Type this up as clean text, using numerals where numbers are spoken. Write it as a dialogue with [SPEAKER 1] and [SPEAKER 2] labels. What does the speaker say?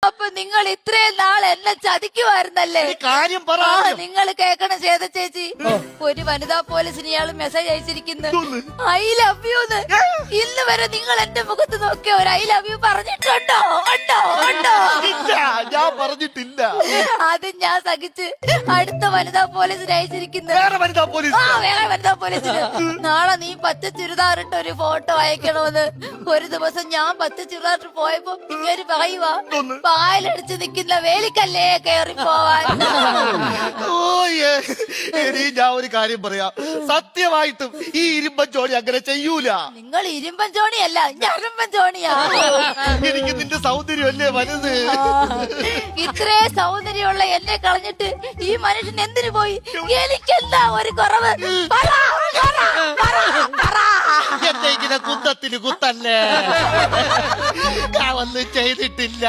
[SPEAKER 1] അപ്പൊ നിങ്ങൾ ഇത്രയും നാൾ എന്നെ ചതിക്കുമായിരുന്നല്ലേ?
[SPEAKER 2] കാര്യം പറ.
[SPEAKER 1] നിങ്ങൾ കേക്കണം ശ്വേത ചേച്ചി, ഒരു വനിതാ പോലീസിന് ഇയാൾ മെസ്സേജ് അയച്ചിരിക്കുന്നു, ഐ ലവ് യു. ഇന്ന് വരെ നിങ്ങൾ എന്റെ മുഖത്ത് നോക്കിയ ഒരു ഐ ലവ് യു പറഞ്ഞിട്ടുണ്ടോ? ഉണ്ടോ? ഉണ്ടോ?
[SPEAKER 2] ഞാൻ പറഞ്ഞിട്ടില്ല.
[SPEAKER 1] അത് ഞാൻ സഹിച്ച് അടുത്ത വനിതാ പോലീസിന് അയച്ചിരിക്കുന്നു.
[SPEAKER 2] വേറെ വനിതാ പോലീസ്.
[SPEAKER 1] വേറെ വനിതാ പോലീസിന് നാളെ നീ പച്ച ചുരിദാറിട്ട് ഒരു ഫോട്ടോ അയക്കണമെന്ന്. ഒരു ദിവസം ഞാൻ പച്ച ചുരിദാറിട്ട് പോയപ്പോ ഇങ്ങനെ പറയുവാ, പായലടിച്ച് നിൽക്കുന്ന വേലിക്കല്ലേ കേറി പോവാൻ.
[SPEAKER 2] ഇനി ഞാൻ ഒരു കാര്യം പറയാം, സത്യമായിട്ടും ഈ ഇരുമ്പൻ ചോണി അങ്ങനെ ചെയ്യൂല.
[SPEAKER 1] നിങ്ങൾ ഇരുമ്പൻ ചോണിയല്ല, ഞരമ്പൻ ചോണിയാ.
[SPEAKER 2] എനിക്ക് നിന്റെ സൗന്ദര്യമല്ലേ വലുത്.
[SPEAKER 1] ഇത്രേ സൗന്ദര്യമുള്ള എന്നെ കളഞ്ഞിട്ട് ഈ മനുഷ്യൻ എന്തിനു പോയി? എനിക്കെന്താ ഒരു കുറവ്?
[SPEAKER 2] എന്നെ ഇങ്ങനെ കുത്തത്തിന് കുത്തല്ലേ, ഞാൻ ഒന്നും ചെയ്തിട്ടില്ല.